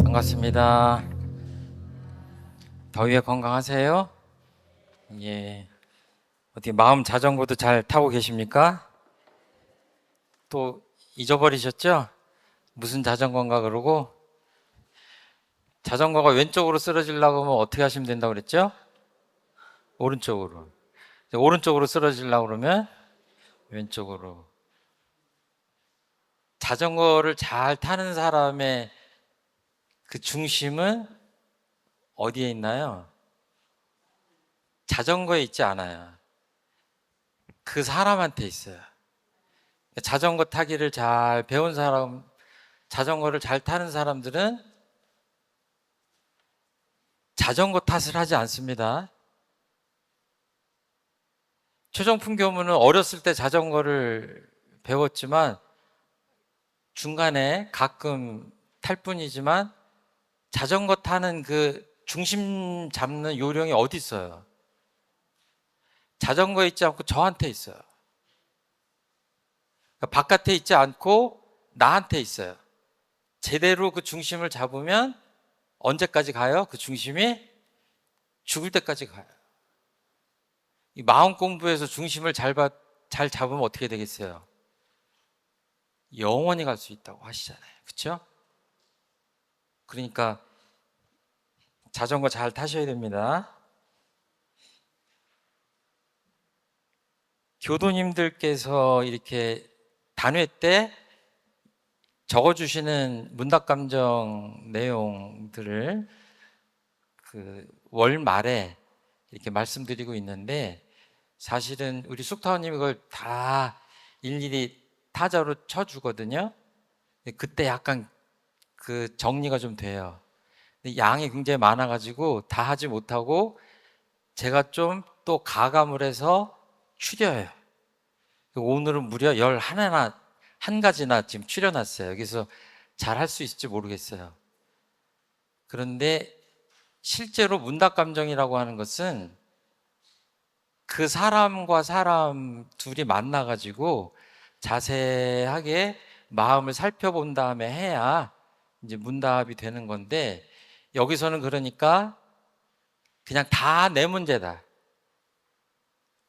반갑습니다. 더위에 건강하세요? 예. 어떻게 마음 자전거도 잘 타고 계십니까? 또 잊어버리셨죠? 무슨 자전거인가 그러고 자전거가 왼쪽으로 쓰러지려고 하면 어떻게 하시면 된다고 그랬죠? 오른쪽으로. 오른쪽으로 쓰러지려고 그러면 왼쪽으로. 자전거를 잘 타는 사람의 그 중심은 어디에 있나요? 자전거에 있지 않아요. 그 사람한테 있어요. 자전거 타기를 잘 배운 사람, 자전거를 잘 타는 사람들은 자전거 탓을 하지 않습니다. 최종품 교무는 어렸을 때 자전거를 배웠지만 중간에 가끔 탈 뿐이지만 자전거 타는 그 중심 잡는 요령이 어디 있어요? 자전거에 있지 않고 저한테 있어요. 그러니까 바깥에 있지 않고 나한테 있어요. 제대로 그 중심을 잡으면 언제까지 가요? 그 중심이 죽을 때까지 가요. 이 마음 공부에서 중심을 잘 잡으면 어떻게 되겠어요? 영원히 갈 수 있다고 하시잖아요. 그렇죠? 그러니까 자전거 잘 타셔야 됩니다. 교도님들께서 이렇게 단회 때 적어주시는 문답감정 내용들을 그 월 말에 이렇게 말씀드리고 있는데 사실은 우리 숙타원님이 그걸 다 일일이 타자로 쳐주거든요. 그때 약간 그 정리가 좀 돼요. 양이 굉장히 많아가지고 다 하지 못하고 제가 좀 또 가감을 해서 추려요. 오늘은 무려 11하나, 한 가지나 지금 추려놨어요. 그래서 잘 할 수 있을지 모르겠어요. 그런데 실제로 문답감정이라고 하는 것은 그 사람과 사람 둘이 만나가지고 자세하게 마음을 살펴본 다음에 해야 이제 문답이 되는 건데 여기서는 그러니까 그냥 다 내 문제다.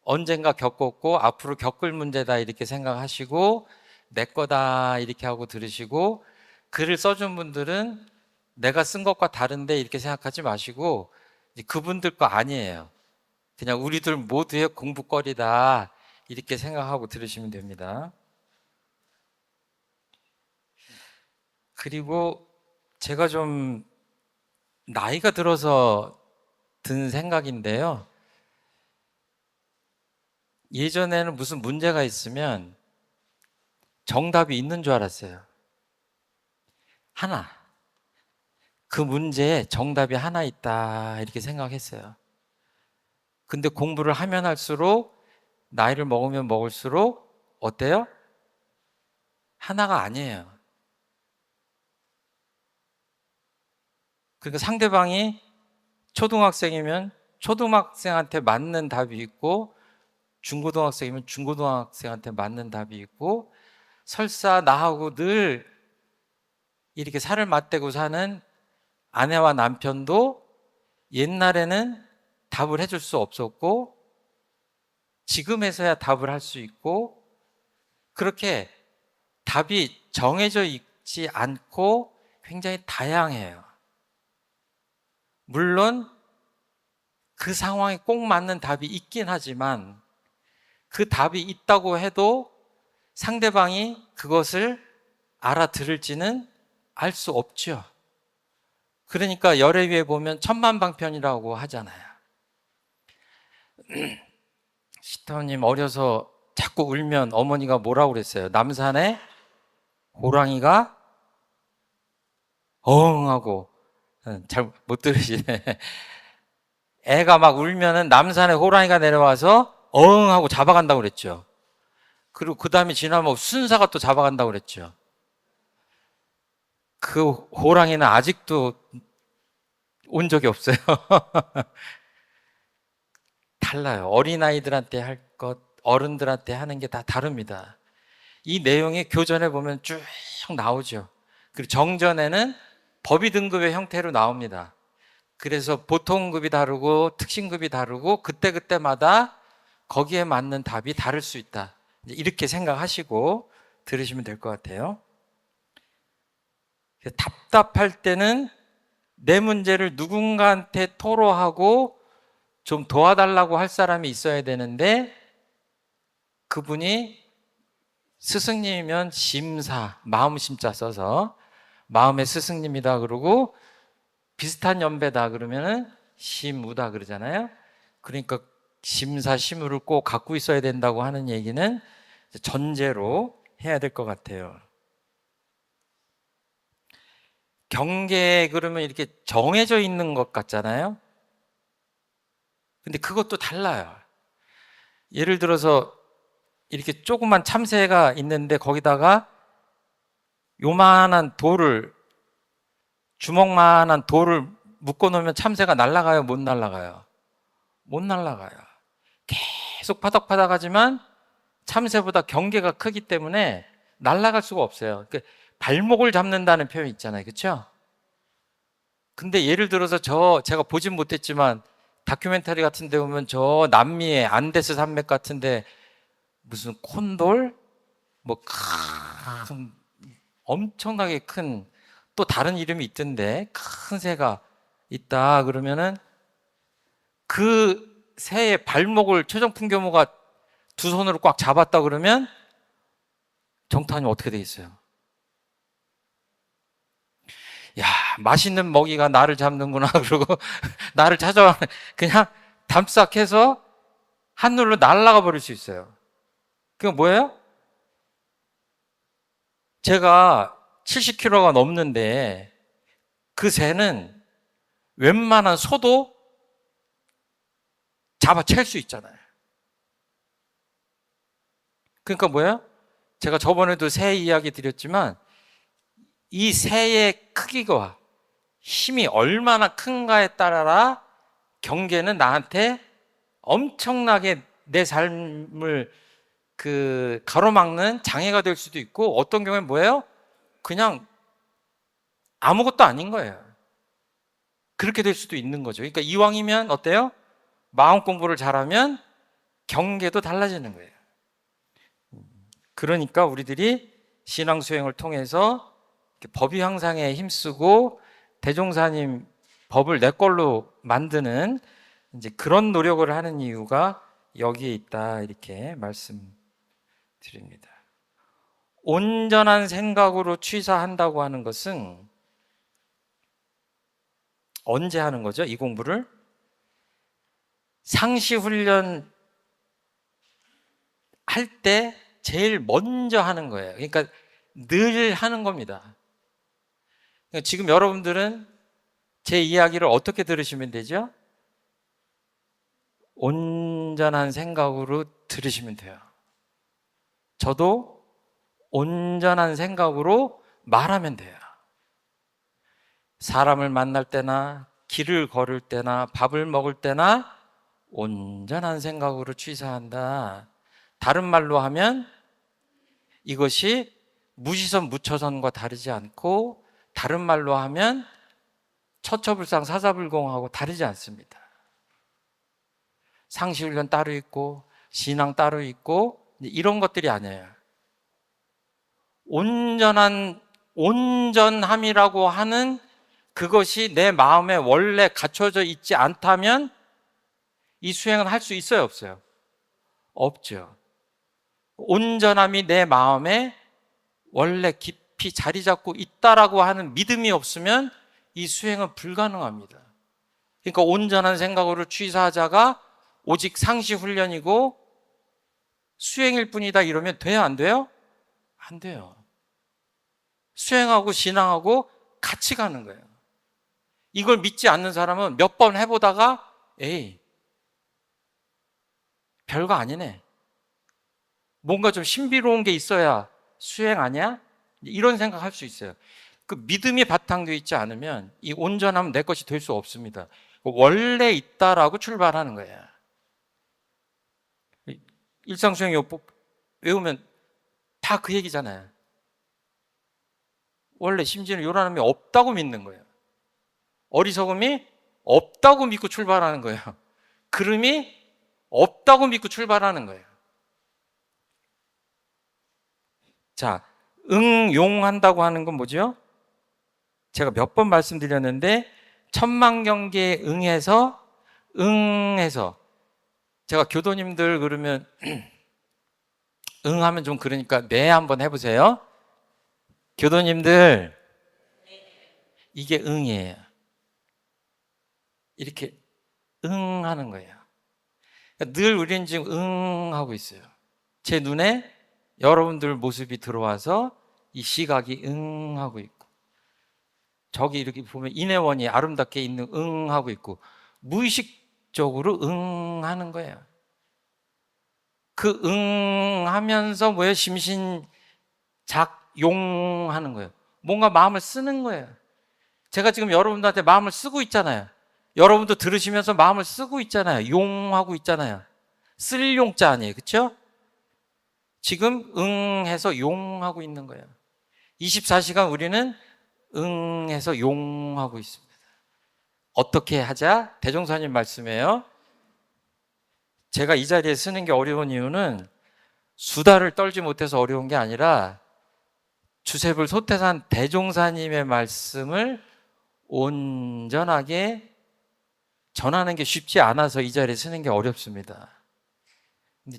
언젠가 겪었고 앞으로 겪을 문제다 이렇게 생각하시고 내 거다 이렇게 하고 들으시고 글을 써준 분들은 내가 쓴 것과 다른데 이렇게 생각하지 마시고 그분들 거 아니에요. 그냥 우리들 모두의 공부거리다 이렇게 생각하고 들으시면 됩니다. 그리고 제가 좀 나이가 들어서 든 생각인데요. 예전에는 무슨 문제가 있으면 정답이 있는 줄 알았어요. 하나. 그 문제에 정답이 하나 있다 이렇게 생각했어요. 근데 공부를 하면 할수록 나이를 먹으면 먹을수록 어때요? 하나가 아니에요. 그러니까 상대방이 초등학생이면 초등학생한테 맞는 답이 있고 중고등학생이면 중고등학생한테 맞는 답이 있고 설사 나하고 늘 이렇게 살을 맞대고 사는 아내와 남편도 옛날에는 답을 해줄 수 없었고 지금에서야 답을 할 수 있고 그렇게 답이 정해져 있지 않고 굉장히 다양해요. 물론 그 상황에 꼭 맞는 답이 있긴 하지만 그 답이 있다고 해도 상대방이 그것을 알아들을지는 알 수 없죠. 그러니까 열애 위에 보면 천만방편이라고 하잖아요. 시터님 어려서 자꾸 울면 어머니가 뭐라고 그랬어요? 남산에 호랑이가 어흥하고 잘 못 들으시네. 애가 막 울면은 남산에 호랑이가 내려와서 어흥하고 잡아간다고 그랬죠. 그리고 그 다음에 지나면 순사가 또 잡아간다고 그랬죠. 그 호랑이는 아직도 온 적이 없어요. 달라요. 어린아이들한테 할 것, 어른들한테 하는 게 다 다릅니다. 이 내용이 교전에 보면 쭉 나오죠. 그리고 정전에는 법의 등급의 형태로 나옵니다. 그래서 보통급이 다르고 특신급이 다르고 그때그때마다 거기에 맞는 답이 다를 수 있다. 이렇게 생각하시고 들으시면 될 것 같아요. 답답할 때는 내 문제를 누군가한테 토로하고 좀 도와달라고 할 사람이 있어야 되는데 그분이 스승님이면 심사, 마음 심자 써서 마음의 스승님이다 그러고 비슷한 연배다 그러면은 심우다 그러잖아요. 그러니까 심사, 심우를 꼭 갖고 있어야 된다고 하는 얘기는 전제로 해야 될 것 같아요. 경계 그러면 이렇게 정해져 있는 것 같잖아요. 근데 그것도 달라요. 예를 들어서 이렇게 조그만 참새가 있는데 거기다가 요만한 돌을, 주먹만한 돌을 묶어 놓으면 참새가 날아가요? 못 날아가요? 못 날아가요. 계속 파닥파닥하지만 참새보다 경계가 크기 때문에 날아갈 수가 없어요. 그러니까 발목을 잡는다는 표현 있잖아요. 그렇죠? 근데 예를 들어서 제가 보진 못했지만 다큐멘터리 같은 데 보면 저 남미의 안데스 산맥 같은데 무슨 콘돌? 뭐 큰, 엄청나게 큰 또 다른 이름이 있던데 큰 새가 있다 그러면은 그 새의 발목을 최정풍교무가 두 손으로 꽉 잡았다 그러면 정타님 어떻게 되겠어요? 야, 맛있는 먹이가 나를 잡는구나 그러고 나를 찾아와 그냥 담싹해서 하늘로 날아가 버릴 수 있어요. 그게 뭐예요? 제가 70kg가 넘는데 그 새는 웬만한 소도 잡아챌 수 있잖아요. 그러니까 뭐예요? 제가 저번에도 새 이야기 드렸지만 이 새의 크기와 힘이 얼마나 큰가에 따라 경계는 나한테 엄청나게 내 삶을 가로막는 장애가 될 수도 있고 어떤 경우엔 뭐예요? 그냥 아무것도 아닌 거예요. 그렇게 될 수도 있는 거죠. 그러니까 이왕이면 어때요? 마음 공부를 잘하면 경계도 달라지는 거예요. 그러니까 우리들이 신앙 수행을 통해서 법의 향상에 힘쓰고 대종사님 법을 내 걸로 만드는 이제 그런 노력을 하는 이유가 여기에 있다 이렇게 말씀드립니다. 온전한 생각으로 취사한다고 하는 것은 언제 하는 거죠? 이 공부를? 상시훈련 할 때 제일 먼저 하는 거예요. 그러니까 늘 하는 겁니다. 그러니까 지금 여러분들은 제 이야기를 어떻게 들으시면 되죠? 온전한 생각으로 들으시면 돼요. 저도 온전한 생각으로 말하면 돼요. 사람을 만날 때나 길을 걸을 때나 밥을 먹을 때나 온전한 생각으로 취사한다. 다른 말로 하면 이것이 무시선 무처선과 다르지 않고 다른 말로 하면 처처불상 사사불공하고 다르지 않습니다. 상시훈련 따로 있고 신앙 따로 있고 이런 것들이 아니에요. 온전함이라고 하는 그것이 내 마음에 원래 갖춰져 있지 않다면 이 수행은 할 수 있어요, 없어요? 없죠. 온전함이 내 마음에 원래 깊이 자리 잡고 있다라고 하는 믿음이 없으면 이 수행은 불가능합니다. 그러니까 온전한 생각으로 취사하자가 오직 상시 훈련이고 수행일 뿐이다 이러면 돼요, 안 돼요? 안 돼요. 수행하고 신앙하고 같이 가는 거예요. 이걸 믿지 않는 사람은 몇 번 해보다가 에이, 별거 아니네. 뭔가 좀 신비로운 게 있어야 수행 아니야? 이런 생각할 수 있어요. 그 믿음이 바탕되어 있지 않으면 이 온전함은 내 것이 될 수 없습니다. 원래 있다라고 출발하는 거예요. 일상수행요법 외우면 다 그 얘기잖아요. 원래 심지어는 요란함이 없다고 믿는 거예요. 어리석음이 없다고 믿고 출발하는 거예요. 그름이 없다고 믿고 출발하는 거예요. 자, 응용한다고 하는 건 뭐죠? 제가 몇 번 말씀드렸는데 천만경계에 응해서 제가 교도님들 그러면 응하면 좀 그러니까 네 한번 해보세요. 교도님들 이게 응이에요. 이렇게 응하는 거예요. 그러니까 늘 우리는 지금 응하고 있어요. 제 눈에 여러분들 모습이 들어와서 이 시각이 응하고 있고, 저기 이렇게 보면 인혜원이 아름답게 있는 응하고 있고, 무의식적으로 응하는 거예요. 그 응하면서 뭐예요? 심신작용하는 거예요. 뭔가 마음을 쓰는 거예요. 제가 지금 여러분들한테 마음을 쓰고 있잖아요. 여러분도 들으시면서 마음을 쓰고 있잖아요. 용하고 있잖아요. 쓸 용자 아니에요. 그렇죠? 지금 응해서 용하고 있는 거예요. 24시간 우리는 응해서 용하고 있습니다. 어떻게 하자? 대종사님 말씀이에요. 제가 이 자리에 쓰는 게 어려운 이유는 수다를 떨지 못해서 어려운 게 아니라 주세불 소태산 대종사님의 말씀을 온전하게 전하는 게 쉽지 않아서 이 자리에 쓰는 게 어렵습니다. 근데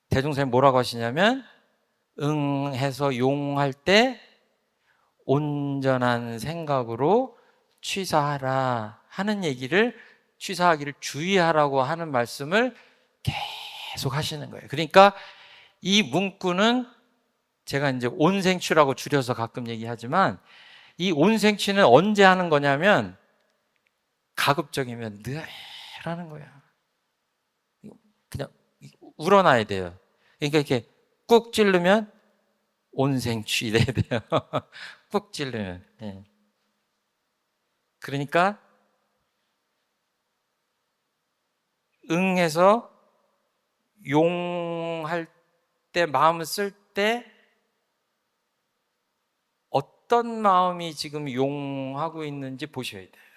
대종사님 뭐라고 하시냐면 응해서 용할 때 온전한 생각으로 취사하라 하는 얘기를, 취사하기를 주의하라고 하는 말씀을 계속 하시는 거예요. 그러니까 이 문구는 제가 이제 온생취라고 줄여서 가끔 얘기하지만, 이 온생취는 언제 하는 거냐면 가급적이면 늘 하는 거예요. 그냥 우러나야 돼요. 그러니까 이렇게 꾹 찌르면 온생취 이래야 돼요. 꾹 찌르면. 네. 그러니까 응해서 용할 때, 마음을 쓸 때 어떤 마음이 지금 용하고 있는지 보셔야 돼요.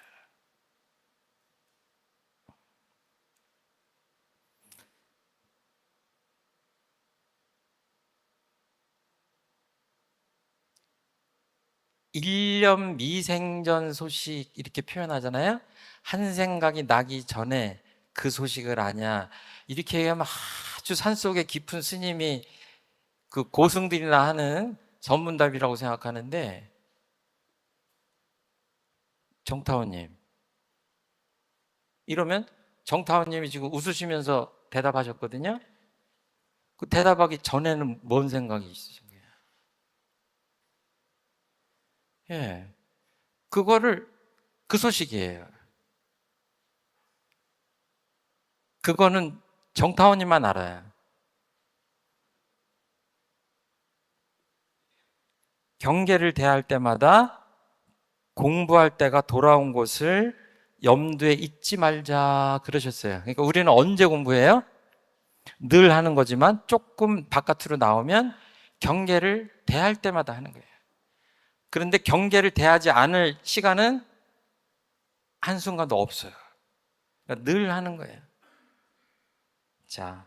일념 미생전 소식 이렇게 표현하잖아요. 한 생각이 나기 전에 그 소식을 아냐, 이렇게 얘기하면 아주 산속에 깊은 스님이 그 고승들이나 하는 전문답이라고 생각하는데, 정타원님 이러면 정타원님이 지금 웃으시면서 대답하셨거든요. 그 대답하기 전에는 뭔 생각이 있으신 거예요? 예, 그거를, 그 소식이에요. 그거는 정타원님만 알아요. 경계를 대할 때마다 공부할 때가 돌아온 것을 염두에 잊지 말자 그러셨어요. 그러니까 우리는 언제 공부해요? 늘 하는 거지만 조금 바깥으로 나오면 경계를 대할 때마다 하는 거예요. 그런데 경계를 대하지 않을 시간은 한순간도 없어요. 그러니까 늘 하는 거예요. 자,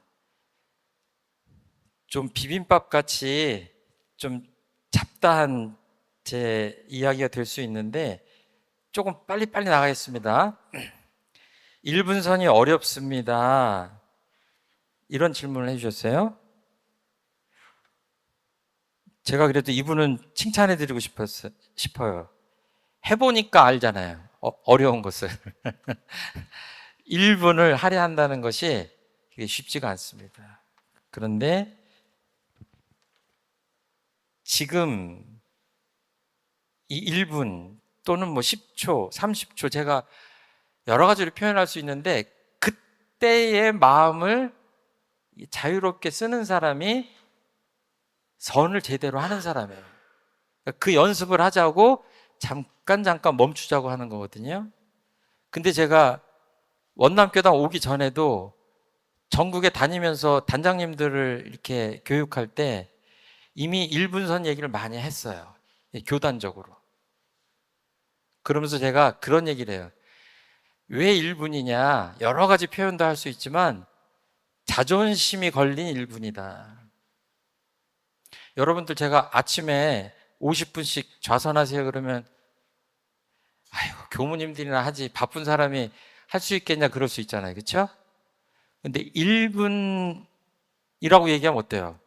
좀 비빔밥 같이 좀 잡다한 제 이야기가 될 수 있는데 조금 빨리빨리 나가겠습니다. 1분선이 어렵습니다. 이런 질문을 해주셨어요. 제가 그래도 이분은 칭찬해드리고 싶어요. 해보니까 알잖아요. 어려운 것을. 1분을 할애한다는 것이 그게 쉽지가 않습니다. 그런데 지금 이 1분 또는 뭐 10초, 30초 제가 여러 가지로 표현할 수 있는데, 그때의 마음을 자유롭게 쓰는 사람이 선을 제대로 하는 사람이에요. 그 연습을 하자고 잠깐 멈추자고 하는 거거든요. 근데 제가 원남교당 오기 전에도 전국에 다니면서 단장님들을 이렇게 교육할 때 이미 일분선 얘기를 많이 했어요. 교단적으로. 그러면서 제가 그런 얘기를 해요. 왜 1분이냐? 여러 가지 표현도 할 수 있지만 자존심이 걸린 1분이다. 여러분들 제가 아침에 50분씩 좌선하세요 그러면 아이고 교무님들이나 하지 바쁜 사람이 할 수 있겠냐 그럴 수 있잖아요. 그렇죠? 근데 1분이라고 얘기하면 어때요?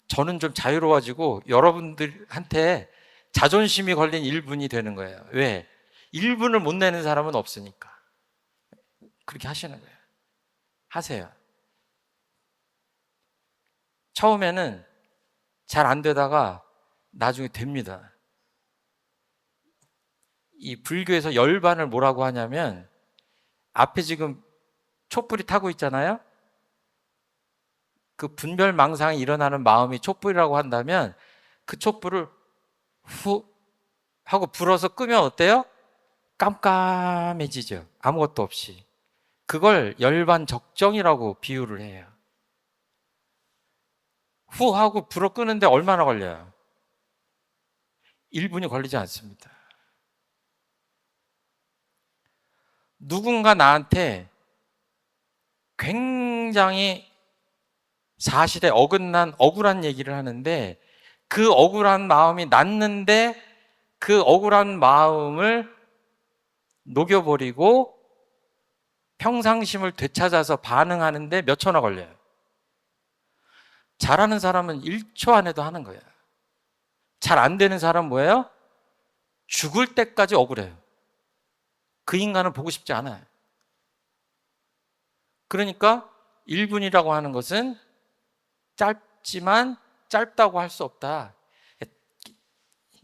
저는 좀 자유로워지고 여러분들한테 자존심이 걸린 1분이 되는 거예요. 왜? 1분을 못 내는 사람은 없으니까. 그렇게 하시는 거예요. 하세요. 처음에는 잘 안 되다가 나중에 됩니다. 이 불교에서 열반을 뭐라고 하냐면 앞에 지금 촛불이 타고 있잖아요. 그 분별망상이 일어나는 마음이 촛불이라고 한다면 그 촛불을 후 하고 불어서 끄면 어때요? 깜깜해지죠. 아무것도 없이. 그걸 열반 적정이라고 비유를 해요. 후 하고 불어 끄는데 얼마나 걸려요? 1분이 걸리지 않습니다. 누군가 나한테 굉장히 사실에 어긋난 억울한 얘기를 하는데 그 억울한 마음이 났는데 그 억울한 마음을 녹여버리고 평상심을 되찾아서 반응하는데 몇 초나 걸려요. 잘하는 사람은 1초 안에도 하는 거예요. 잘 안 되는 사람은 뭐예요? 죽을 때까지 억울해요. 그 인간을 보고 싶지 않아요. 그러니까 1분이라고 하는 것은 짧지만 짧다고 할 수 없다.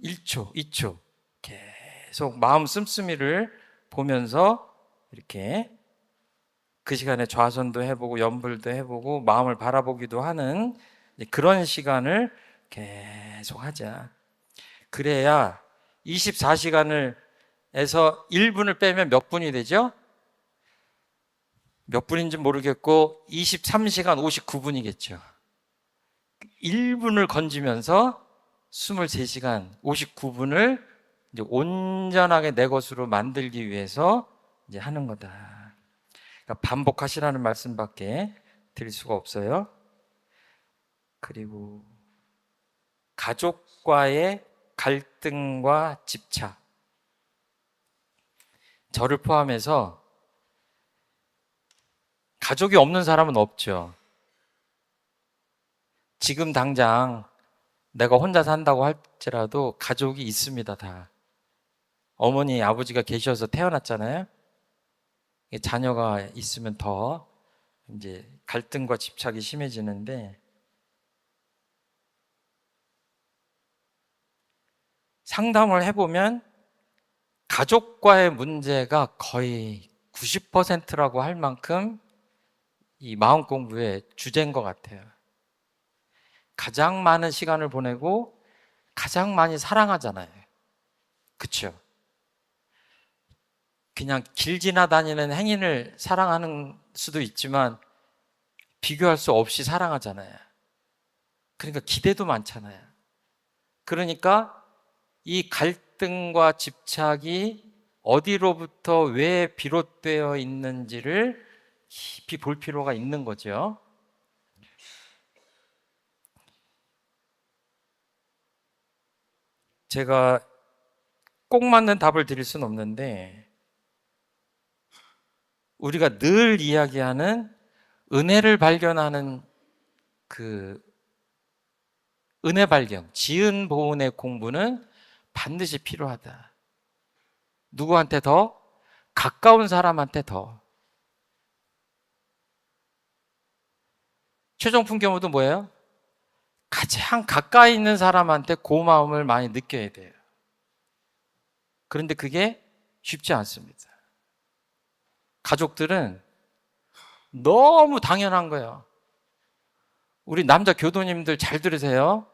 1초, 2초 계속 마음 씀씀이를 보면서 이렇게 그 시간에 좌선도 해보고 연불도 해보고 마음을 바라보기도 하는 그런 시간을 계속 하자. 그래야 24시간을 에서 1분을 빼면 몇 분이 되죠? 몇 분인지 모르겠고 23시간 59분이겠죠. 1분을 건지면서 23시간 59분을 이제 온전하게 내 것으로 만들기 위해서 이제 하는 거다. 그러니까 반복하시라는 말씀밖에 드릴 수가 없어요. 그리고 가족과의 갈등과 집착. 저를 포함해서 가족이 없는 사람은 없죠. 지금 당장 내가 혼자 산다고 할지라도 가족이 있습니다, 다. 어머니, 아버지가 계셔서 태어났잖아요. 자녀가 있으면 더 이제 갈등과 집착이 심해지는데 상담을 해보면 가족과의 문제가 거의 90%라고 할 만큼 이 마음 공부의 주제인 것 같아요. 가장 많은 시간을 보내고 가장 많이 사랑하잖아요. 그렇죠? 그냥 길 지나다니는 행인을 사랑하는 수도 있지만 비교할 수 없이 사랑하잖아요. 그러니까 기대도 많잖아요. 그러니까 이 갈등과 집착이 어디로부터 왜 비롯되어 있는지를 깊이 볼 필요가 있는 거죠. 제가 꼭 맞는 답을 드릴 수는 없는데 우리가 늘 이야기하는 은혜를 발견하는 그 은혜 발견, 지은 보은의 공부는 반드시 필요하다. 누구한테 더? 가까운 사람한테 더. 최종 풍경호도 뭐예요? 가장 가까이 있는 사람한테 고마움을 많이 느껴야 돼요. 그런데 그게 쉽지 않습니다. 가족들은 너무 당연한 거예요. 우리 남자 교도님들 잘 들으세요.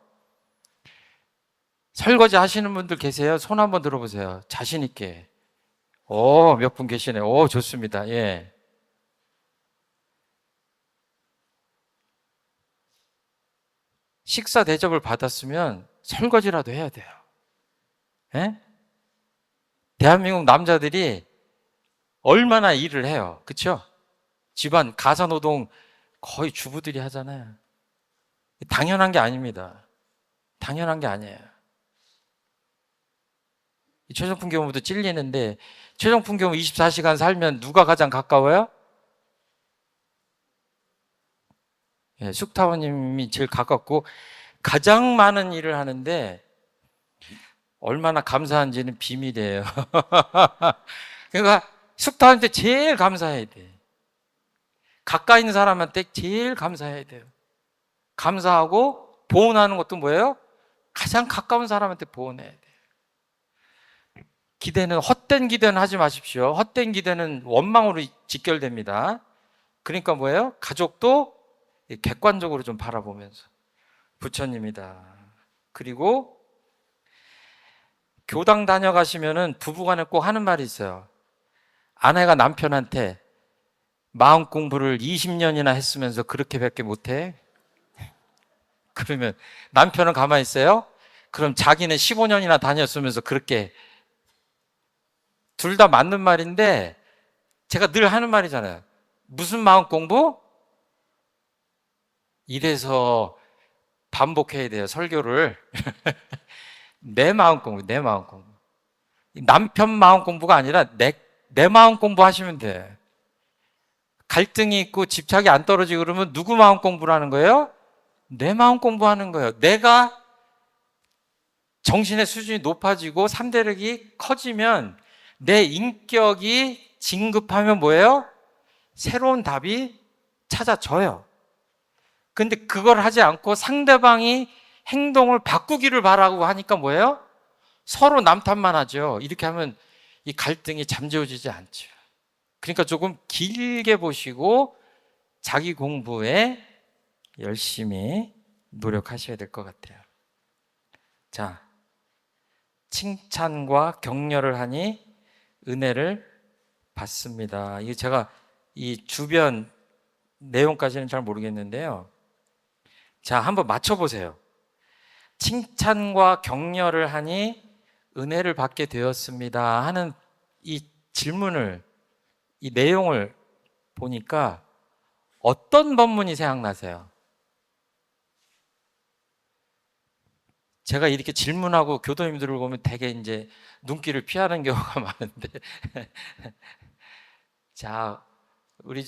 설거지 하시는 분들 계세요? 손 한번 들어보세요. 자신 있게. 몇 분 계시네. 좋습니다. 예. 식사 대접을 받았으면 설거지라도 해야 돼요. 예? 대한민국 남자들이 얼마나 일을 해요. 그쵸? 집안 가사노동 거의 주부들이 하잖아요. 당연한 게 아닙니다. 당연한 게 아니에요. 최종품 교무도 찔리는데, 최종품 교무 24시간 살면 누가 가장 가까워요? 예, 숙타원님이 제일 가깝고 가장 많은 일을 하는데 얼마나 감사한지는 비밀이에요. 그러니까 숙타한테 제일 감사해야 돼. 가까이 있는 사람한테 제일 감사해야 돼요. 감사하고 보온하는 것도 뭐예요? 가장 가까운 사람한테 보온해야 돼요. 기대는, 헛된 기대는 하지 마십시오. 헛된 기대는 원망으로 직결됩니다. 그러니까 뭐예요? 가족도 객관적으로 좀 바라보면서. 부처님이다. 그리고 교당 다녀가시면은 부부간에 꼭 하는 말이 있어요. 아내가 남편한테 마음 공부를 20년이나 했으면서 그렇게밖에 못해? 그러면 남편은 가만히 있어요? 그럼 자기는 15년이나 다녔으면서 그렇게. 둘 다 맞는 말인데 제가 늘 하는 말이잖아요. 무슨 마음 공부? 이래서 반복해야 돼요, 설교를. 내 마음 공부, 내 마음 공부. 남편 마음 공부가 아니라 내 마음 공부 하시면 돼. 갈등이 있고 집착이 안 떨어지고 그러면 누구 마음 공부를 하는 거예요? 내 마음 공부하는 거예요. 내가 정신의 수준이 높아지고 삼대력이 커지면 내 인격이 진급하면 뭐예요? 새로운 답이 찾아져요. 근데 그걸 하지 않고 상대방이 행동을 바꾸기를 바라고 하니까 뭐예요? 서로 남탓만 하죠. 이렇게 하면 이 갈등이 잠재워지지 않죠. 그러니까 조금 길게 보시고 자기 공부에 열심히 노력하셔야 될 것 같아요. 자, 칭찬과 격려를 하니 은혜를 받습니다. 이게 제가 이 주변 내용까지는 잘 모르겠는데요. 자, 한번 맞춰보세요. 칭찬과 격려를 하니 은혜를 받게 되었습니다 하는 이 질문을, 이 내용을 보니까 어떤 본문이 생각나세요? 제가 이렇게 질문하고 교도님들을 보면 되게 이제 눈길을 피하는 경우가 많은데. 자, 우리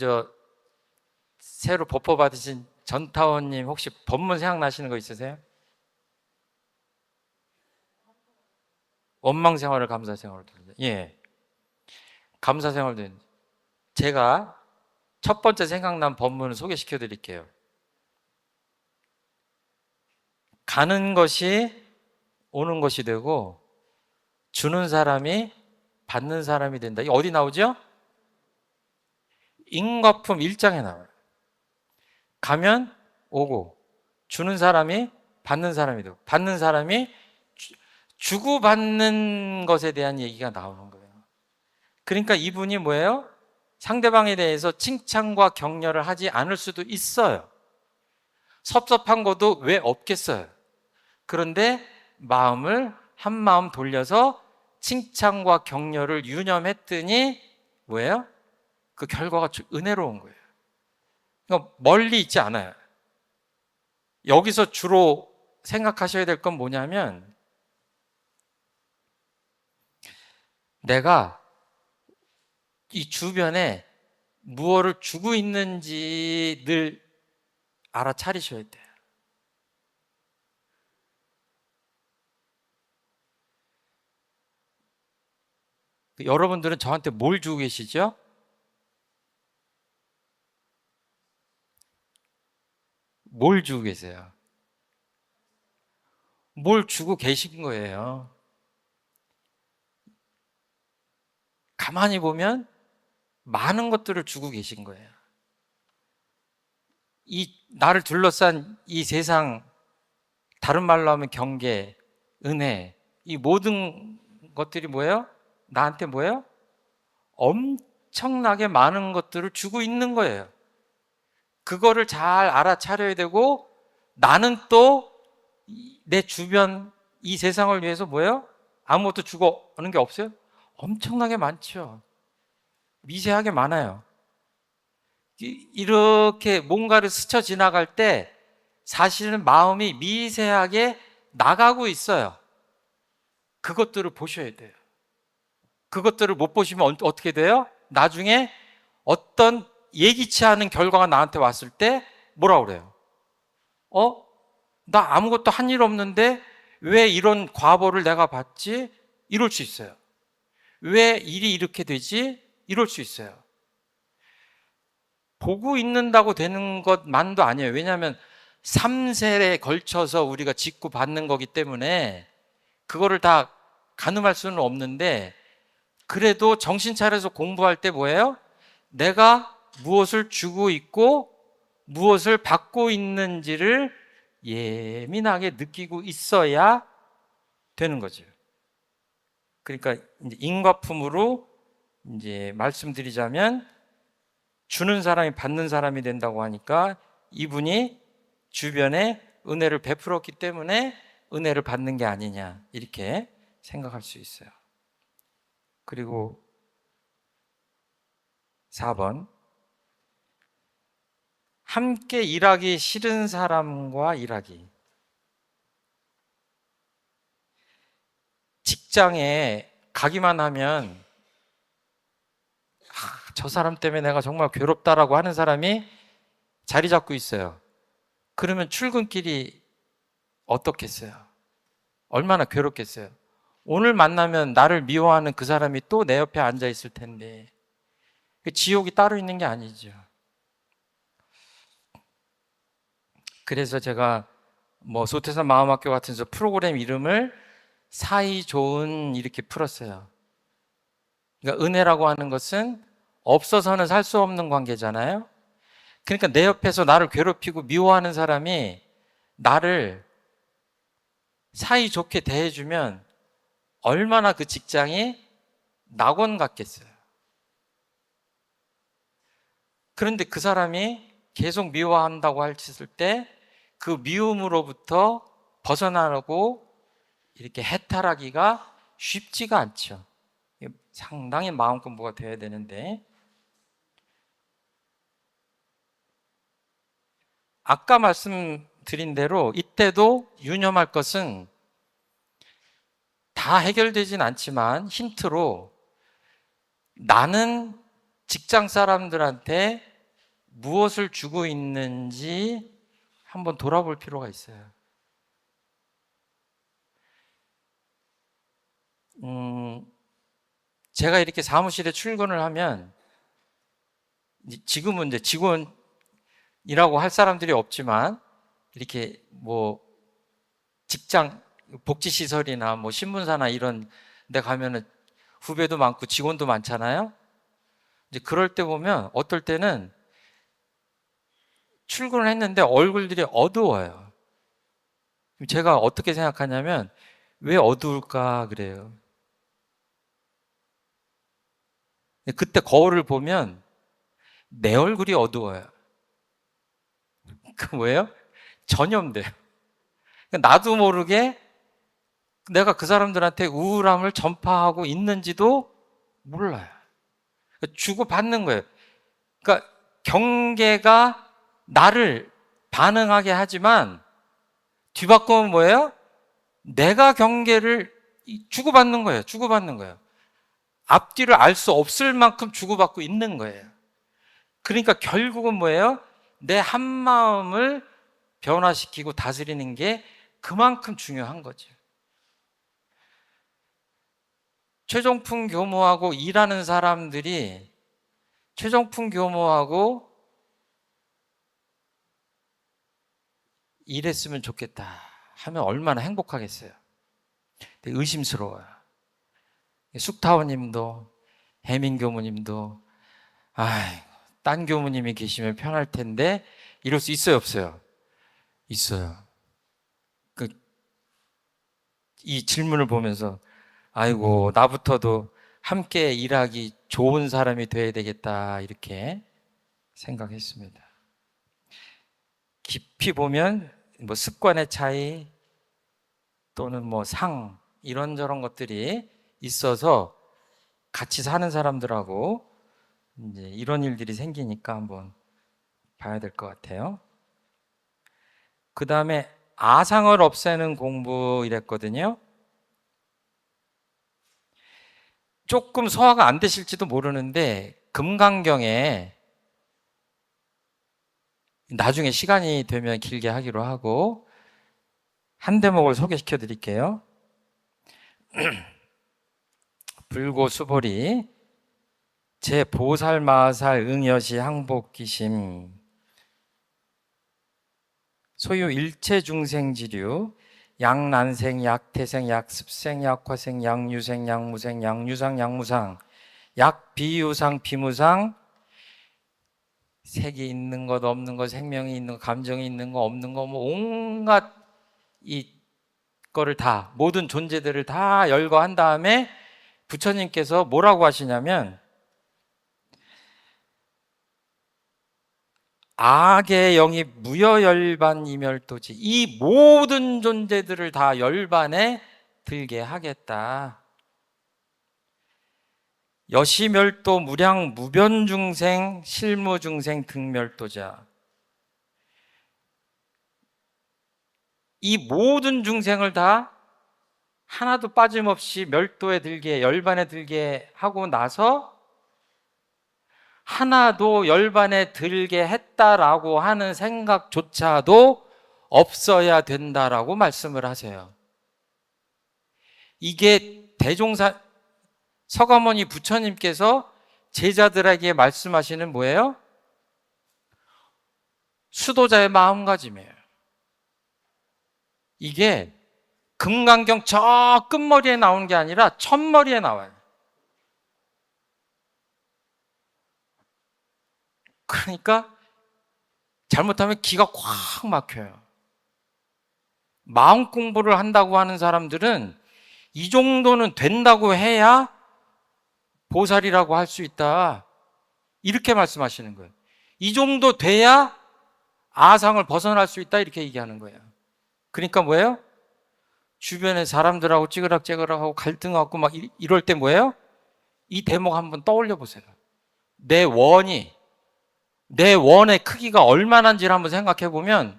새로 법보 받으신 전타원님 혹시 법문 생각나시는 거 있으세요? 원망 생활을 감사 생활로. 예. 감사 생활도. 제가 첫 번째 생각난 법문을 소개시켜 드릴게요. 가는 것이 오는 것이 되고 주는 사람이 받는 사람이 된다. 이게 어디 나오죠? 인거품 1장에 나와요. 가면 오고 주는 사람이 받는 사람이 되고 받는 사람이 주고받는 것에 대한 얘기가 나오는 거예요. 그러니까 이분이 뭐예요? 상대방에 대해서 칭찬과 격려를 하지 않을 수도 있어요. 섭섭한 것도 왜 없겠어요. 그런데 마음을 한 마음 돌려서 칭찬과 격려를 유념했더니 뭐예요? 그 결과가 은혜로운 거예요. 그러니까 멀리 있지 않아요. 여기서 주로 생각하셔야 될 건 뭐냐면 내가 이 주변에 무엇을 주고 있는지 늘 알아차리셔야 돼요. 여러분들은 저한테 뭘 주고 계시죠? 뭘 주고 계세요? 뭘 주고 계신 거예요? 가만히 보면 많은 것들을 주고 계신 거예요. 이 나를 둘러싼 이 세상, 다른 말로 하면 경계, 은혜, 이 모든 것들이 뭐예요? 나한테 뭐예요? 엄청나게 많은 것들을 주고 있는 거예요. 그거를 잘 알아차려야 되고, 나는 또 내 주변 이 세상을 위해서 뭐예요? 아무것도 주고 오는 게 없어요? 엄청나게 많죠. 미세하게 많아요. 이렇게 뭔가를 스쳐 지나갈 때 사실은 마음이 미세하게 나가고 있어요. 그것들을 보셔야 돼요. 그것들을 못 보시면 어떻게 돼요? 나중에 어떤 예기치 않은 결과가 나한테 왔을 때 뭐라 그래요? 나 아무것도 한 일 없는데 왜 이런 과보를 내가 받지? 이럴 수 있어요. 왜 일이 이렇게 되지? 이럴 수 있어요. 보고 있는다고 되는 것만도 아니에요. 왜냐하면 3세에 걸쳐서 우리가 짓고 받는 거기 때문에 그거를 다 가늠할 수는 없는데, 그래도 정신 차려서 공부할 때 뭐예요? 내가 무엇을 주고 있고 무엇을 받고 있는지를 예민하게 느끼고 있어야 되는 거죠. 그러니까 이제 인과품으로 이제 말씀드리자면, 주는 사람이 받는 사람이 된다고 하니까 이분이 주변에 은혜를 베풀었기 때문에 은혜를 받는 게 아니냐, 이렇게 생각할 수 있어요. 그리고 4번, 함께 일하기 싫은 사람과 일하기. 직장에 가기만 하면 저 사람 때문에 내가 정말 괴롭다라고 하는 사람이 자리 잡고 있어요. 그러면 출근길이 어떻겠어요? 얼마나 괴롭겠어요? 오늘 만나면 나를 미워하는 그 사람이 또 내 옆에 앉아 있을 텐데, 지옥이 따로 있는 게 아니죠. 그래서 제가 소태산 마음학교 같은 데서 프로그램 이름을 사이 좋은 이렇게 풀었어요. 그러니까 은혜라고 하는 것은 없어서는 살 수 없는 관계잖아요. 그러니까 내 옆에서 나를 괴롭히고 미워하는 사람이 나를 사이 좋게 대해주면 얼마나 그 직장이 낙원 같겠어요. 그런데 그 사람이 계속 미워한다고 했을 때 그 미움으로부터 벗어나고 이렇게 해탈하기가 쉽지가 않죠. 상당히 마음 공부가 돼야 되는데, 아까 말씀드린 대로 이때도 유념할 것은 다 해결되진 않지만 힌트로, 나는 직장 사람들한테 무엇을 주고 있는지 한번 돌아볼 필요가 있어요. 제가 이렇게 사무실에 출근을 하면, 지금은 이제 직원이라고 할 사람들이 없지만, 이렇게 직장 복지시설이나 신문사나 이런 데 가면은 후배도 많고 직원도 많잖아요. 이제 그럴 때 보면 어떨 때는 출근을 했는데 얼굴들이 어두워요. 제가 어떻게 생각하냐면, 왜 어두울까 그래요. 그때 거울을 보면 내 얼굴이 어두워요. 그 뭐예요? 전염돼요. 나도 모르게 내가 그 사람들한테 우울함을 전파하고 있는지도 몰라요. 주고받는 거예요. 그러니까 경계가 나를 반응하게 하지만 뒤바꾸면 뭐예요? 내가 경계를 주고받는 거예요. 주고받는 거예요. 앞뒤를 알 수 없을 만큼 주고받고 있는 거예요. 그러니까 결국은 뭐예요? 내 한마음을 변화시키고 다스리는 게 그만큼 중요한 거죠. 최종품 교모하고 일하는 사람들이 최종품 교모하고 일했으면 좋겠다 하면 얼마나 행복하겠어요. 근데 의심스러워요. 숙타오님도 해민 교무님도 딴 교무님이 계시면 편할 텐데 이럴 수 있어요, 없어요? 있어요. 이 질문을 보면서 아이고, 나부터도 함께 일하기 좋은 사람이 돼야 되겠다 이렇게 생각했습니다. 깊이 보면 뭐 습관의 차이 또는 뭐 상 이런저런 것들이 있어서 같이 사는 사람들하고 이제 이런 일들이 생기니까 한번 봐야 될 것 같아요. 그 다음에 아상을 없애는 공부 이랬거든요. 조금 소화가 안 되실지도 모르는데 금강경에 나중에 시간이 되면 길게 하기로 하고 한 대목을 소개시켜 드릴게요. 불고수보리 제보살마살 응여시 항복기심 소유 일체중생지류 약난생, 약태생, 약습생, 약화생, 약유생, 약무생, 약유상, 약무상, 약비유상, 비무상, 색이 있는 것, 없는 것, 생명이 있는 것, 감정이 있는 것, 없는 것, 뭐 온갖 이 거를 다, 모든 존재들을 다 열거한 다음에 부처님께서 뭐라고 하시냐면 악의 영이 무여열반이멸도지, 이 모든 존재들을 다 열반에 들게 하겠다. 여시멸도 무량 무변중생 실무중생 등멸도자. 이 모든 중생을 다 하나도 빠짐없이 멸도에 들게, 열반에 들게 하고 나서 하나도 열반에 들게 했다라고 하는 생각조차도 없어야 된다라고 말씀을 하세요. 이게 서가모니 부처님께서 제자들에게 말씀하시는 뭐예요? 수도자의 마음가짐이에요. 이게 금강경 저 끝머리에 나오는 게 아니라 첫머리에 나와요. 그러니까 잘못하면 기가 꽉 막혀요. 마음 공부를 한다고 하는 사람들은 이 정도는 된다고 해야 보살이라고 할 수 있다. 이렇게 말씀하시는 거예요. 이 정도 돼야 아상을 벗어날 수 있다. 이렇게 얘기하는 거예요. 그러니까 뭐예요? 주변에 사람들하고 찌그락찌그락하고 갈등하고 막 이럴 때 뭐예요? 이 대목 한번 떠올려 보세요. 내 원의 크기가 얼마나인지를 한번 생각해 보면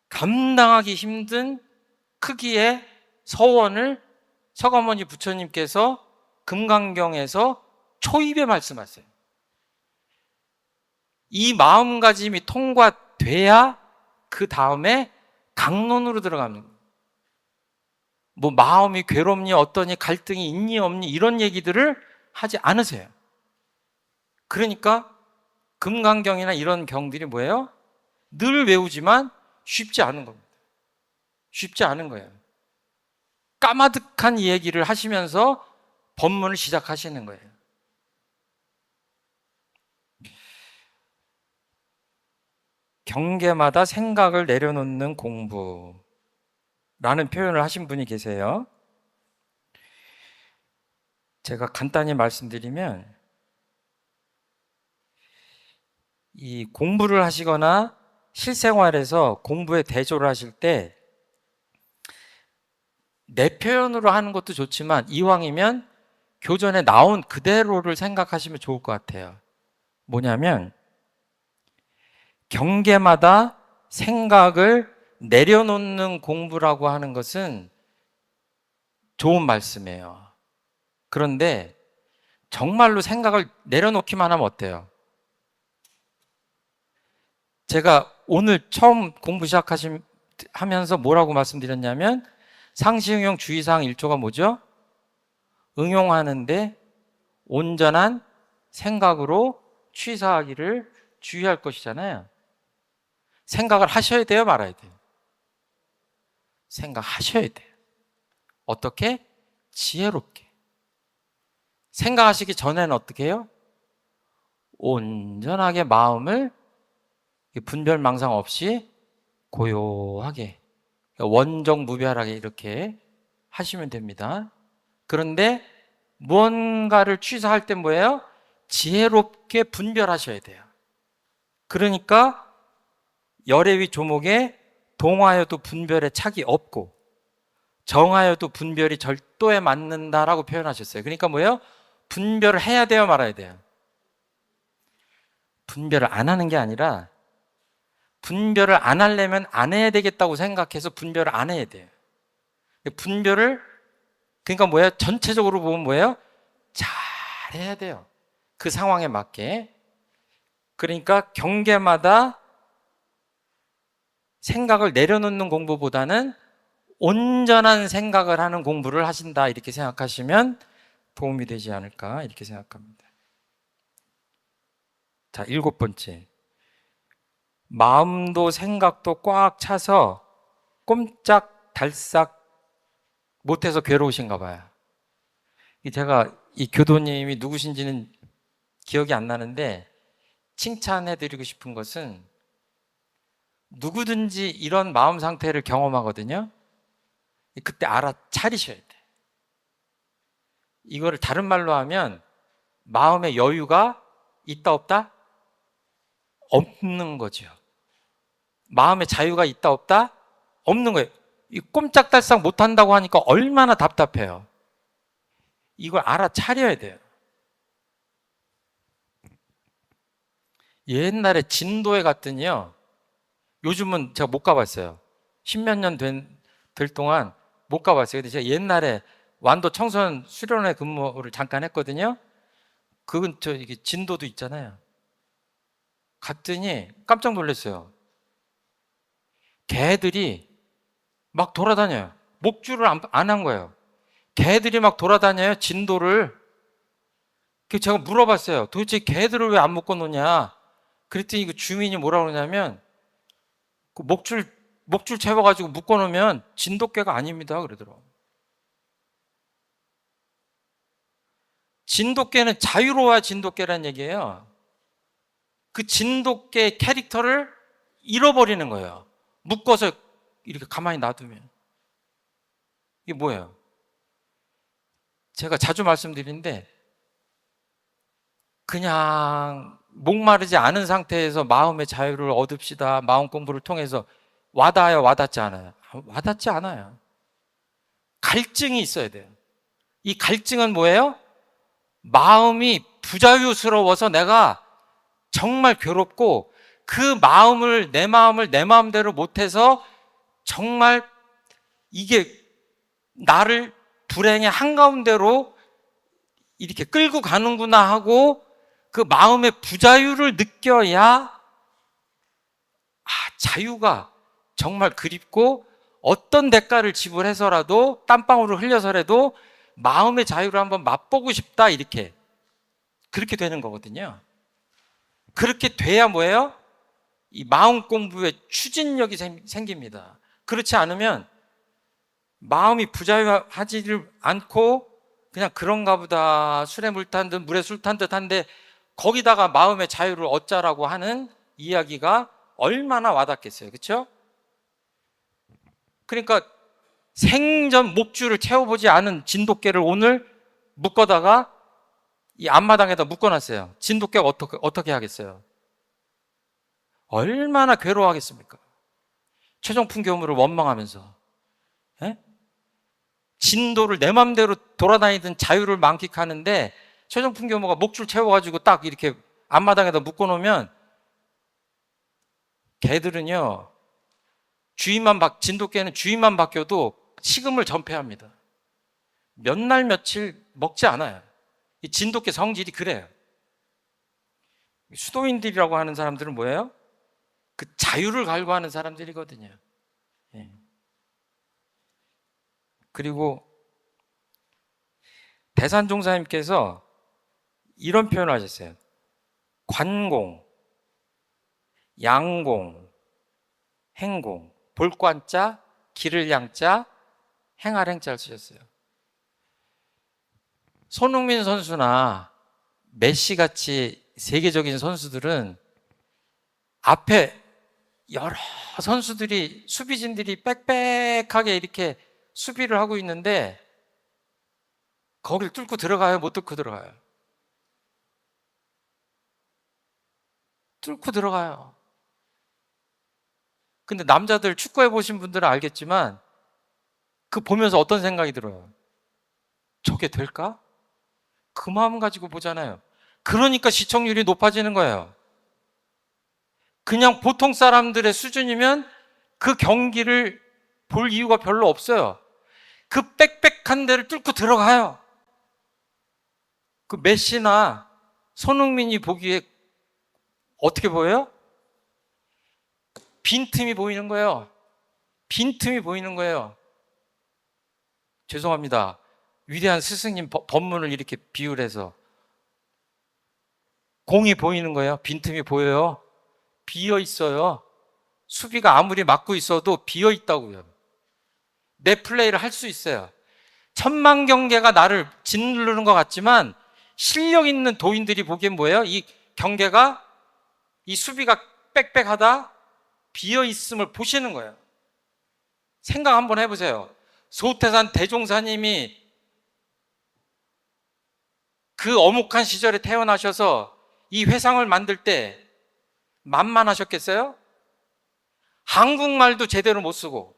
감당하기 힘든 크기의 서원을 서가모니 부처님께서 금강경에서 초입에 말씀하세요. 이 마음가짐이 통과돼야 그 다음에 강론으로 들어가는 거예요. 뭐 마음이 괴롭니 어떠니 갈등이 있니 없니 이런 얘기들을 하지 않으세요. 그러니까 금강경이나 이런 경들이 뭐예요? 늘 외우지만 쉽지 않은 겁니다. 쉽지 않은 거예요. 까마득한 얘기를 하시면서 법문을 시작하시는 거예요. 경계마다 생각을 내려놓는 공부라는 표현을 하신 분이 계세요. 제가 간단히 말씀드리면 이 공부를 하시거나 실생활에서 공부에 대조를 하실 때 내 표현으로 하는 것도 좋지만 이왕이면 교전에 나온 그대로를 생각하시면 좋을 것 같아요. 뭐냐면 경계마다 생각을 내려놓는 공부라고 하는 것은 좋은 말씀이에요. 그런데 정말로 생각을 내려놓기만 하면 어때요? 제가 오늘 처음 공부 하면서 뭐라고 말씀드렸냐면 상시응용 주의사항 1조가 뭐죠? 응용하는데 온전한 생각으로 취사하기를 주의할 것이잖아요. 생각을 하셔야 돼요, 말아야 돼요? 생각하셔야 돼요. 어떻게? 지혜롭게. 생각하시기 전에는 어떻게 해요? 온전하게 마음을 분별망상 없이 고요하게, 원정무별하게 이렇게 하시면 됩니다. 그런데 무언가를 취사할 때 뭐예요? 지혜롭게 분별하셔야 돼요. 그러니까 열애위 조목에 동하여도 분별에 착이 없고 정하여도 분별이 절도에 맞는다라고 표현하셨어요. 그러니까 뭐예요? 분별을 해야 돼요, 말아야 돼요? 분별을 안 하는 게 아니라 분별을 안 하려면 안 해야 되겠다고 생각해서 분별을 안 해야 돼요. 분별을, 그러니까 뭐예요? 전체적으로 보면 뭐예요? 잘 해야 돼요. 그 상황에 맞게. 그러니까 경계마다 생각을 내려놓는 공부보다는 온전한 생각을 하는 공부를 하신다, 이렇게 생각하시면 도움이 되지 않을까, 이렇게 생각합니다. 자, 7번째. 마음도 생각도 꽉 차서 꼼짝달싹 못해서 괴로우신가 봐요. 제가 이 교도님이 누구신지는 기억이 안 나는데 칭찬해드리고 싶은 것은 누구든지 이런 마음 상태를 경험하거든요. 그때 알아차리셔야 돼. 이거를 다른 말로 하면 마음의 여유가 있다 없다? 없는 거죠. 마음의 자유가 있다 없다? 없는 거예요. 이 꼼짝달싹 못한다고 하니까 얼마나 답답해요. 이걸 알아차려야 돼요. 옛날에 진도에 갔더니요, 요즘은 제가 못 가봤어요. 10몇 년 될 동안 못 가봤어요. 근데 제가 옛날에 완도 청소년 수련회 근무를 잠깐 했거든요. 그 근처 이게 진도도 있잖아요. 갔더니 깜짝 놀랐어요. 개들이 막 돌아다녀요. 목줄을 안 한 거예요. 개들이 막 돌아다녀요, 진도를. 그래서 제가 물어봤어요. 도대체 개들을 왜 안 묶어 놓냐? 그랬더니 그 주민이 뭐라 그러냐면, 그 목줄 채워가지고 묶어 놓으면 진돗개가 아닙니다, 그러더라고요. 진돗개는 자유로워야 진돗개란 얘기예요. 그 진돗개 캐릭터를 잃어버리는 거예요. 묶어서 이렇게 가만히 놔두면. 이게 뭐예요? 제가 자주 말씀드리는데, 그냥 목마르지 않은 상태에서 마음의 자유를 얻읍시다, 마음 공부를 통해서 와닿아요, 와닿지 않아요? 와닿지 않아요. 갈증이 있어야 돼요. 이 갈증은 뭐예요? 마음이 부자유스러워서 내가 정말 괴롭고 그 마음을 내 마음대로 못해서 정말 이게 나를 불행의 한가운데로 이렇게 끌고 가는구나 하고 그 마음의 부자유를 느껴야 자유가 정말 그립고 어떤 대가를 지불해서라도 땀방울을 흘려서라도 마음의 자유를 한번 맛보고 싶다, 이렇게 그렇게 되는 거거든요. 그렇게 돼야 뭐예요? 이 마음 공부에 추진력이 생깁니다. 그렇지 않으면 마음이 부자유하지를 않고 그냥 그런가 보다, 술에 물 탄 듯 물에 술 탄 듯 한데 거기다가 마음의 자유를 얻자라고 하는 이야기가 얼마나 와닿겠어요. 그렇죠? 그러니까 생전 목줄을 채워보지 않은 진돗개를 오늘 묶어다가 이 앞마당에다 묶어놨어요. 진돗개가 어떻게 하겠어요? 얼마나 괴로워하겠습니까? 최종품 교무를 원망하면서. 예? 진도를 내 맘대로 돌아다니던 자유를 만끽하는데 최종품 교무가 목줄 채워가지고 딱 이렇게 앞마당에다 묶어놓으면 개들은요, 진돗개는 주인만 바뀌어도 식음을 전폐합니다. 몇 날 며칠 먹지 않아요. 이 진돗개 성질이 그래요. 수도인들이라고 하는 사람들은 뭐예요? 그 자유를 갈구하는 사람들이거든요. 예. 그리고 대산종사님께서 이런 표현을 하셨어요. 관공, 양공, 행공, 볼관자, 기를 양자, 행할 행자를 쓰셨어요. 손흥민 선수나 메시 같이 세계적인 선수들은 앞에 여러 선수들이, 수비진들이 빽빽하게 이렇게 수비를 하고 있는데 거길 뚫고 들어가요? 못 뚫고 들어가요? 뚫고 들어가요. 근데 남자들 축구해 보신 분들은 알겠지만 그 보면서 어떤 생각이 들어요? 저게 될까? 그 마음 가지고 보잖아요. 그러니까 시청률이 높아지는 거예요. 그냥 보통 사람들의 수준이면 그 경기를 볼 이유가 별로 없어요. 그 빽빽한 데를 뚫고 들어가요. 그 메시나 손흥민이 보기에 어떻게 보여요? 빈틈이 보이는 거예요. 빈틈이 보이는 거예요. 죄송합니다. 위대한 스승님 법문을 이렇게 비유를 해서 공이 보이는 거예요. 빈틈이 보여요. 비어 있어요. 수비가 아무리 막고 있어도 비어 있다고요. 내 플레이를 할 수 있어요. 천만 경계가 나를 짓누르는 것 같지만 실력 있는 도인들이 보기엔 뭐예요? 이 경계가, 이 수비가 빽빽하다, 비어 있음을 보시는 거예요. 생각 한번 해보세요. 소태산 대종사님이 그 어묵한 시절에 태어나셔서 이 회상을 만들 때 만만하셨겠어요? 한국말도 제대로 못 쓰고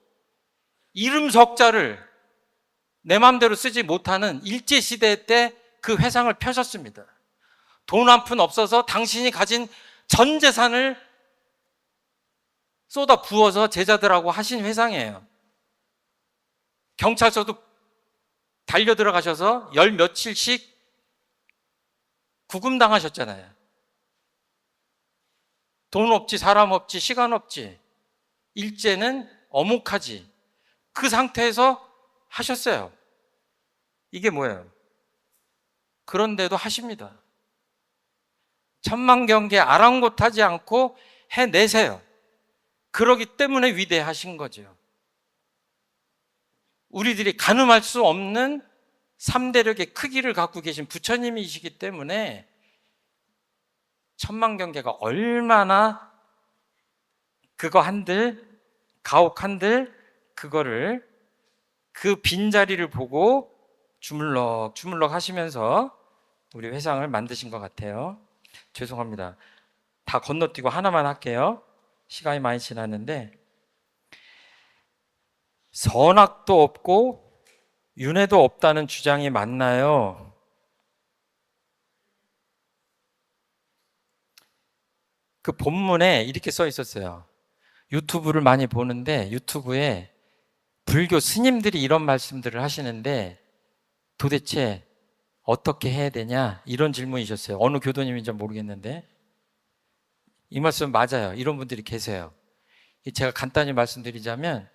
이름 석자를 내 마음대로 쓰지 못하는 일제시대 때 그 회상을 펴셨습니다. 돈 한 푼 없어서 당신이 가진 전 재산을 쏟아 부어서 제자들하고 하신 회상이에요. 경찰서도 달려 들어가셔서 열 며칠씩 구금당하셨잖아요. 돈 없지, 사람 없지, 시간 없지. 일제는 어묵하지. 그 상태에서 하셨어요. 이게 뭐예요? 그런데도 하십니다. 천만경계 아랑곳하지 않고 해내세요. 그러기 때문에 위대하신 거죠. 우리들이 가늠할 수 없는 3대력의 크기를 갖고 계신 부처님이시기 때문에 천만경계가 얼마나 그거 한들, 가옥 한들, 그거를 그 빈자리를 보고 주물럭 주물럭 하시면서 우리 회상을 만드신 것 같아요. 죄송합니다. 다 건너뛰고 하나만 할게요. 시간이 많이 지났는데, 선악도 없고 윤회도 없다는 주장이 맞나요? 그 본문에 이렇게 써 있었어요. 유튜브를 많이 보는데 유튜브에 불교 스님들이 이런 말씀들을 하시는데 도대체 어떻게 해야 되냐? 이런 질문이셨어요. 어느 교도님인지 모르겠는데 이 말씀 맞아요. 이런 분들이 계세요. 제가 간단히 말씀드리자면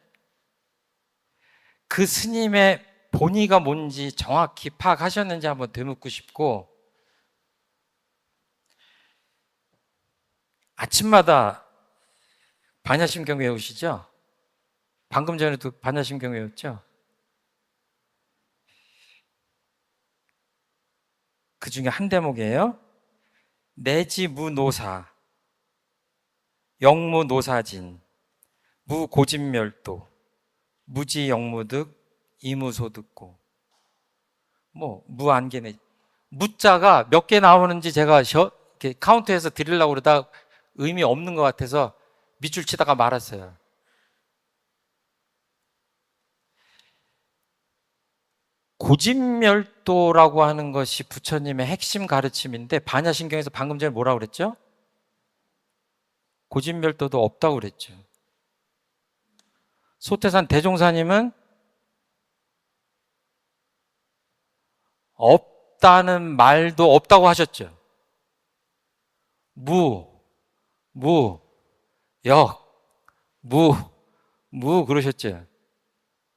그 스님의 본의가 뭔지 정확히 파악하셨는지 한번 되묻고 싶고, 아침마다 반야심경 외우시죠? 방금 전에도 반야심경 외웠죠? 그 중에 한 대목이에요. 내지무노사, 영무노사진, 무고진멸도, 무지영무득, 이무소득고. 무안개네. 무자가 몇 개 나오는지 제가 이렇게 카운트해서 드리려고 그러다 의미 없는 것 같아서 밑줄 치다가 말았어요. 고진멸도라고 하는 것이 부처님의 핵심 가르침인데 반야심경에서 방금 전에 뭐라고 그랬죠? 고진멸도도 없다고 그랬죠. 소태산 대종사님은 없다는 말도 없다고 하셨죠. 무 그러셨죠.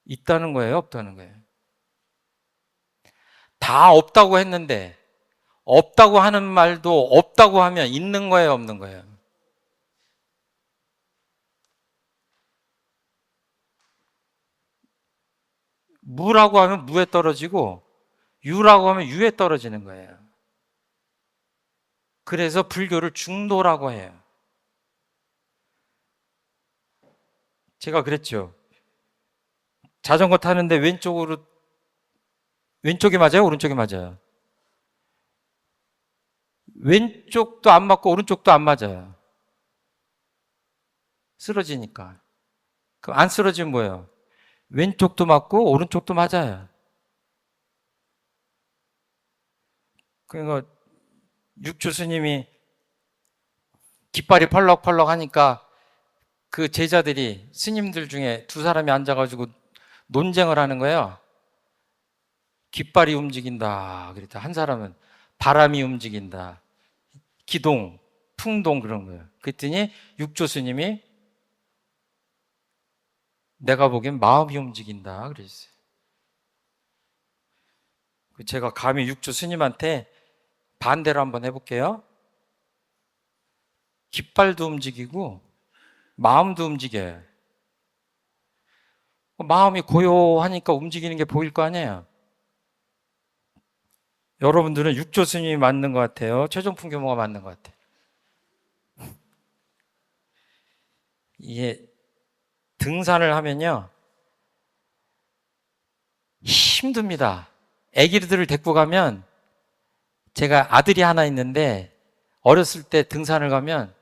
있다는 거예요, 없다는 거예요? 다 없다고 했는데 없다고 하는 말도 없다고 하면 있는 거예요, 없는 거예요? 무라고 하면 무에 떨어지고 유라고 하면 유에 떨어지는 거예요. 그래서 불교를 중도라고 해요. 제가 그랬죠. 자전거 타는데 왼쪽이 맞아요? 오른쪽이 맞아요? 왼쪽도 안 맞고 오른쪽도 안 맞아요. 쓰러지니까. 그럼 안 쓰러지면 뭐예요? 왼쪽도 맞고 오른쪽도 맞아요. 그러니까 육주 스님이 깃발이 펄럭펄럭 하니까 그 제자들이 스님들 중에 두 사람이 앉아가지고 논쟁을 하는 거예요. 깃발이 움직인다. 그랬다. 한 사람은 바람이 움직인다. 기동, 풍동 그런 거예요. 그랬더니 육조 스님이 내가 보기엔 마음이 움직인다. 그랬어요. 제가 감히 육조 스님한테 반대로 한번 해볼게요. 깃발도 움직이고 마음도 움직여요. 마음이 고요하니까 움직이는 게 보일 거 아니에요. 여러분들은 육조 스님이 맞는 것 같아요? 최종품 교모가 맞는 것 같아요? 이게 등산을 하면요 힘듭니다. 애기들을 데리고 가면, 제가 아들이 하나 있는데 어렸을 때 등산을 가면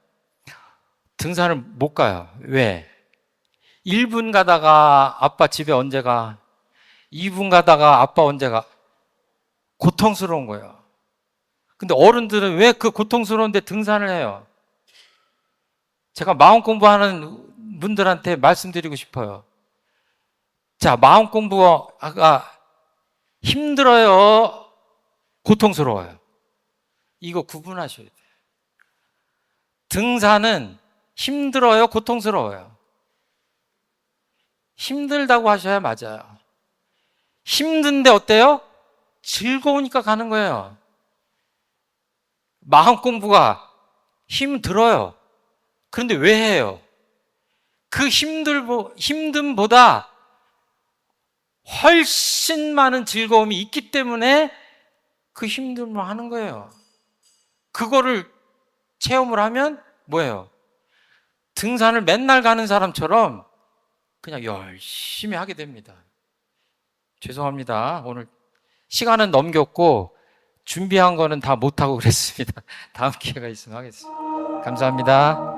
등산을 못 가요. 왜? 1분 가다가 아빠 집에 언제 가? 2분 가다가 아빠 언제 가? 고통스러운 거예요. 근데 어른들은 왜 그 고통스러운데 등산을 해요? 제가 마음 공부하는 분들한테 말씀드리고 싶어요. 자, 마음 공부가 힘들어요? 고통스러워요? 이거 구분하셔야 돼요. 등산은 힘들어요? 고통스러워요? 힘들다고 하셔야 맞아요. 힘든데 어때요? 즐거우니까 가는 거예요. 마음 공부가 힘들어요. 그런데 왜 해요? 그 힘듦보다 훨씬 많은 즐거움이 있기 때문에 그 힘듦을 하는 거예요. 그거를 체험을 하면 뭐예요? 등산을 맨날 가는 사람처럼 그냥 열심히 하게 됩니다. 죄송합니다. 오늘 시간은 넘겼고 준비한 거는 다 못하고 그랬습니다. 다음 기회가 있으면 하겠습니다. 감사합니다.